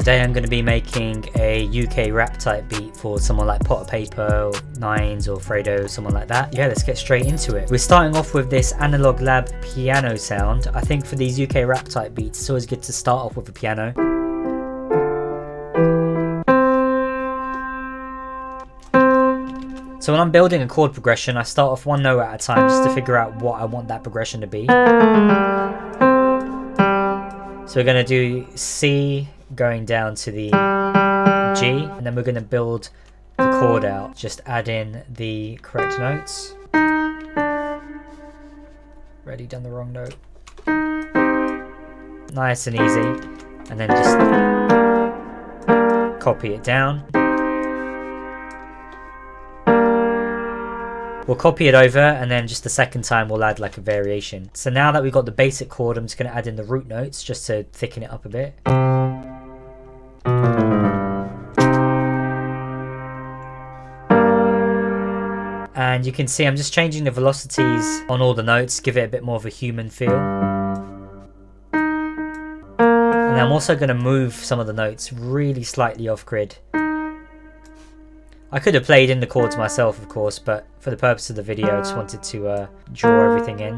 Today I'm going to be making a UK rap type beat for someone like Payper, or Nines, or Fredo, someone like that. Yeah, let's get straight into it. We're starting off with this Analog Lab piano sound. I think for these UK rap type beats, it's always good to start off with a piano. So when I'm building a chord progression, I start off one note at a time just to figure out what I want that progression to be. So we're going to do C going down to the G, and then we're going to build the chord out. Just add in the correct notes. Already done the wrong note. Nice and easy. And then just copy it down. We'll copy it over, and then just the second time we'll add like a variation. So now that we've got the basic chord, I'm just going to add in the root notes just to thicken it up a bit. And you can see I'm just changing the velocities on all the notes, give it a bit more of a human feel. And I'm also going to move some of the notes really slightly off grid. I could have played in the chords myself, of course, but for the purpose of the video I just wanted to draw everything in.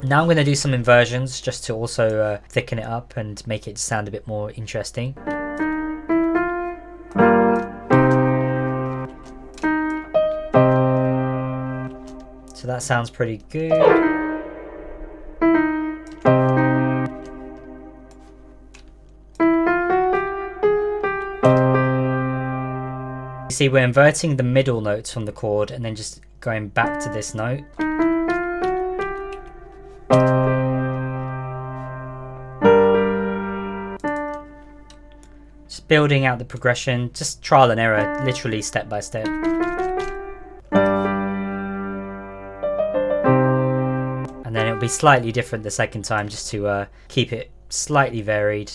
Now I'm going to do some inversions just to also thicken it up and make it sound a bit more interesting. So that sounds pretty good. You see, we're inverting the middle notes from the chord and then just going back to this note. Just building out the progression, just trial and error, literally step by step. And then it'll be slightly different the second time just to keep it slightly varied.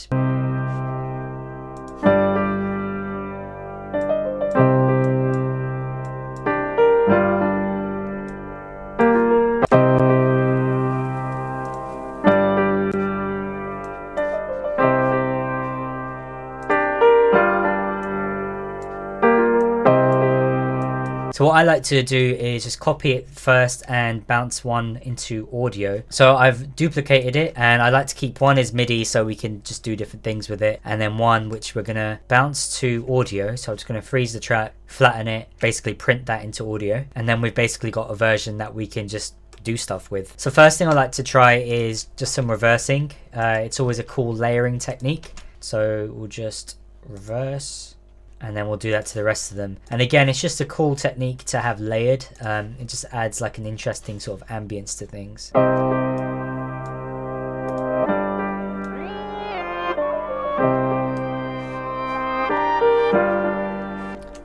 So what I like to do is just copy it first and bounce one into audio. So I've duplicated it, and I like to keep one as MIDI so we can just do different things with it, and then one which we're going to bounce to audio. So I'm just going to freeze the track, flatten it, basically print that into audio, and then we've basically got a version that we can just do stuff with. So first thing I like to try is just some reversing. It's always a cool layering technique. So we'll just reverse, and then we'll do that to the rest of them. And again, it's just a cool technique to have layered. It just adds like an interesting sort of ambience to things.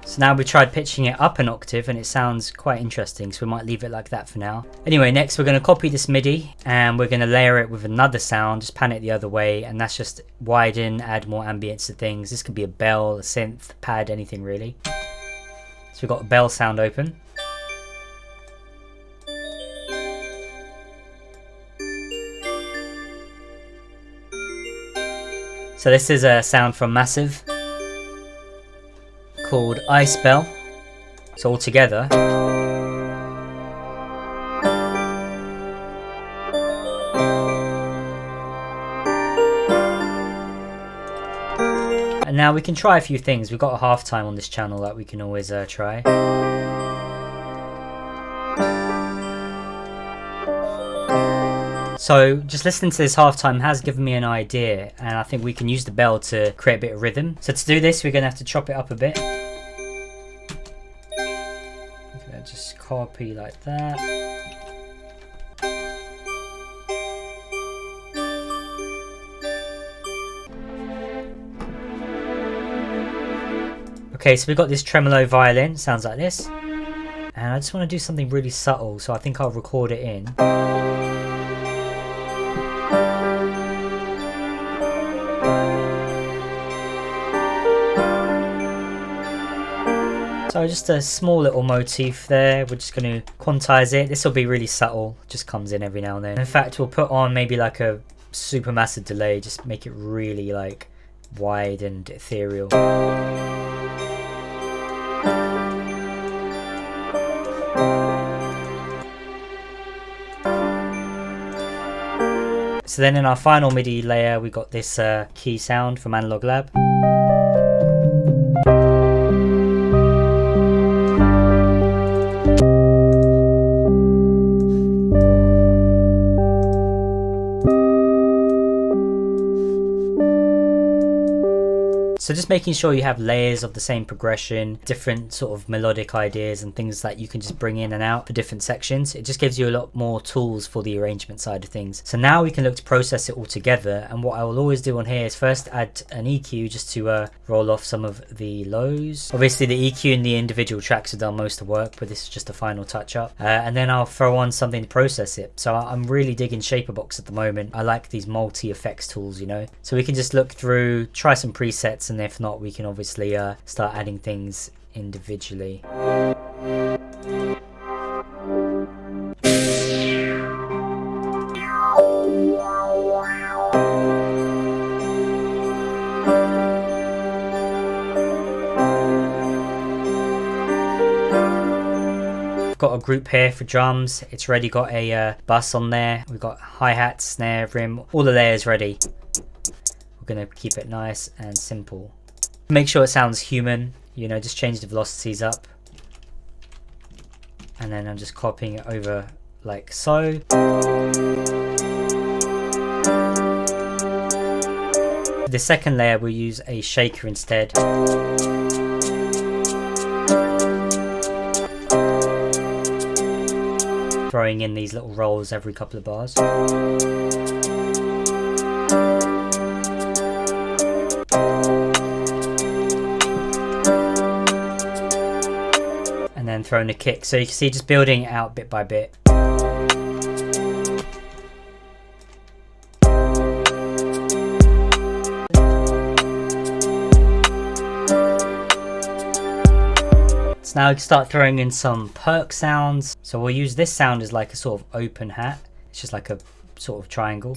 So now we tried pitching it up an octave and it sounds quite interesting, so we might leave it like that for now. Anyway, next we're going to copy this MIDI and we're going to layer it with another sound, just pan it the other way, and that's just widen, add more ambience to things. This could be a bell, a synth, pad, anything really. So we've got a bell sound open. So this is a sound from Massive called Ice Bell. So all together. And now we can try a few things. We've got a halftime on this channel that we can always try. So just listening to this halftime has given me an idea, and I think we can use the bell to create a bit of rhythm. So to do this, we're going to have to chop it up a bit. Just copy like that. Okay, so we've got this tremolo violin, sounds like this. And I just want to do something really subtle, so I think I'll record it in. So just a small little motif there. We're just going to quantize it. This will be really subtle, just comes in every now and then. In fact, we'll put on maybe like a super massive delay, just make it really like wide and ethereal. So then in our final MIDI layer, we got this key sound from Analog Lab. So just making sure you have layers of the same progression, different sort of melodic ideas and things that you can just bring in and out for different sections. It just gives you a lot more tools for the arrangement side of things. So now we can look to process it all together, and what I will always do on here is first add an EQ just to roll off some of the lows. Obviously the EQ in the individual tracks have done most of the work, but this is just a final touch up. And then I'll throw on something to process it. So I'm really digging Shaperbox at the moment. I like these multi-effects tools, you know. So we can just look through, try some presets, and if not, we can obviously start adding things individually. Got a group here for drums. It's already got a bass on there. We've got hi-hat, snare, rim, all the layers ready. We're going to keep it nice and simple. Make sure it sounds human, you know, just change the velocities up. And then I'm just copying it over like so. For the second layer, we'll use a shaker instead. Throwing in these little rolls every couple of bars. And then throwing a kick. So you can see just building it out bit by bit. So now we can start throwing in some perk sounds. So we'll use this sound as like a sort of open hat. It's just like a sort of triangle.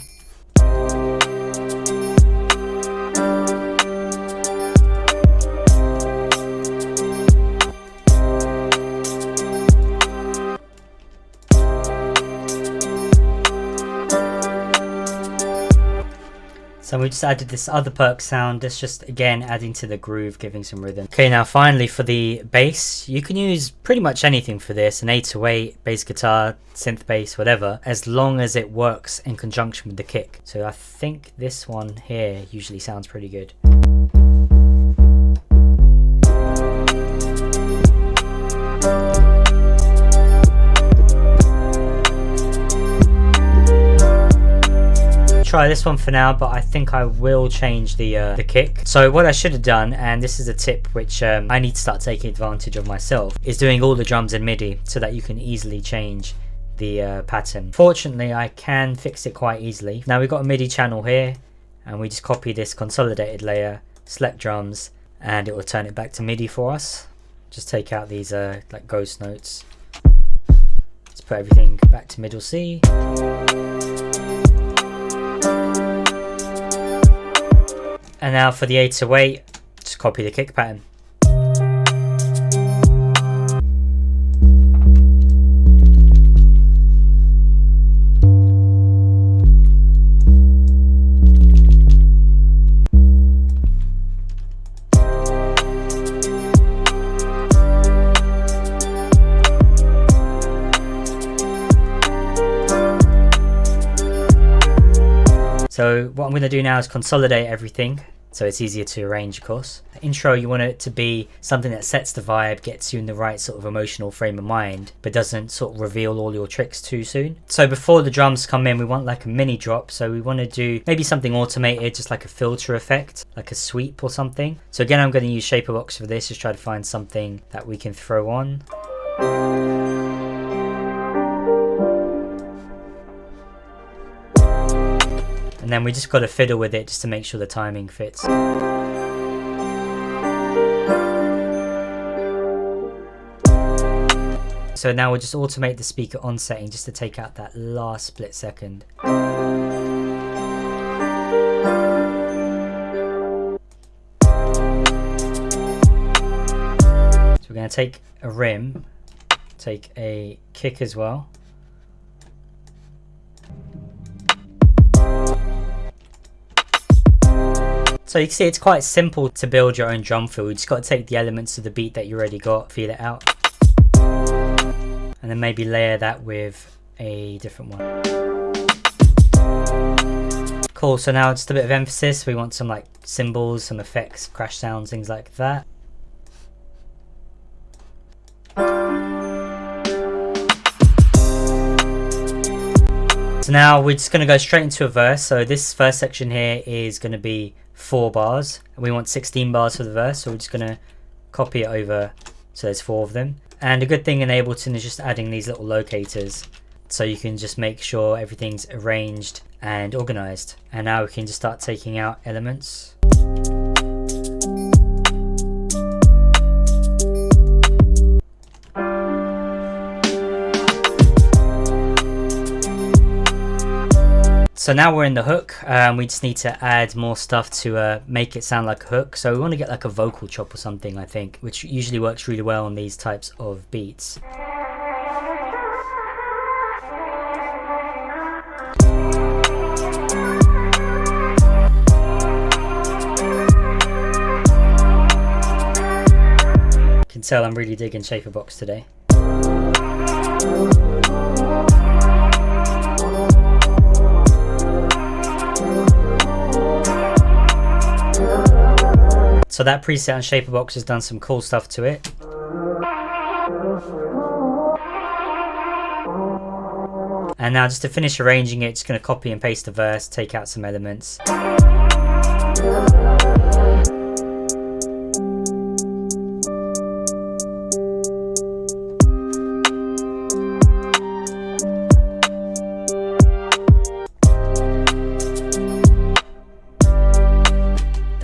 So we just added this other perk sound. That's just again adding to the groove, giving some rhythm. Okay, now finally for the bass, you can use pretty much anything for this, an 808, bass guitar, synth bass, whatever, as long as it works in conjunction with the kick. So I think this one here usually sounds pretty good. Try this one for now, but I think I will change the kick. So what I should have done, and this is a tip which I need to start taking advantage of myself, is doing all the drums in MIDI so that you can easily change the pattern. Fortunately, I can fix it quite easily. Now we've got a MIDI channel here, and we just copy this consolidated layer, select drums, and it will turn it back to MIDI for us. Just take out these like ghost notes. Let's put everything back to middle C. And now for the 808, just copy the kick pattern. So what I'm going to do now is consolidate everything, so it's easier to arrange, of course. The intro, you want it to be something that sets the vibe, gets you in the right sort of emotional frame of mind, but doesn't sort of reveal all your tricks too soon. So before the drums come in, we want like a mini drop. So we want to do maybe something automated, just like a filter effect, like a sweep or something. So again, I'm going to use Shaperbox for this, just try to find something that we can throw on. And then we just got to fiddle with it just to make sure the timing fits. So now we'll just automate the speaker on setting just to take out that last split second. take a rim, take a kick as well. So you can see it's quite simple to build your own drum fill. You just got to take the elements of the beat that you already got, feel it out, and then maybe layer that with a different one. Cool, so now just a bit of emphasis. We want some like cymbals, some effects, crash sounds, things like that. So now we're just going to go straight into a verse. So this first section here is going to be 4 bars. And we want 16 bars for the verse. So we're just going to copy it over so there's 4 of them. And a good thing in Ableton is just adding these little locators. So you can just make sure everything's arranged and organized. And now we can just start taking out elements. So now we're in the hook. We just need to add more stuff to make it sound like a hook. So we want to get like a vocal chop or something, I think, which usually works really well on these types of beats. You can tell I'm really digging Shaperbox today. So that preset on Shaperbox has done some cool stuff to it. And now just to finish arranging it, just going to copy and paste the verse, take out some elements.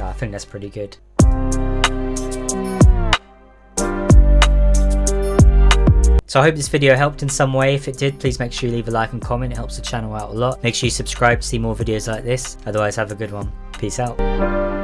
I think that's pretty good. So I hope this video helped in some way. If it did, please make sure you leave a like and comment. It helps the channel out a lot. Make sure you subscribe to see more videos like this. Otherwise, have a good one. Peace out.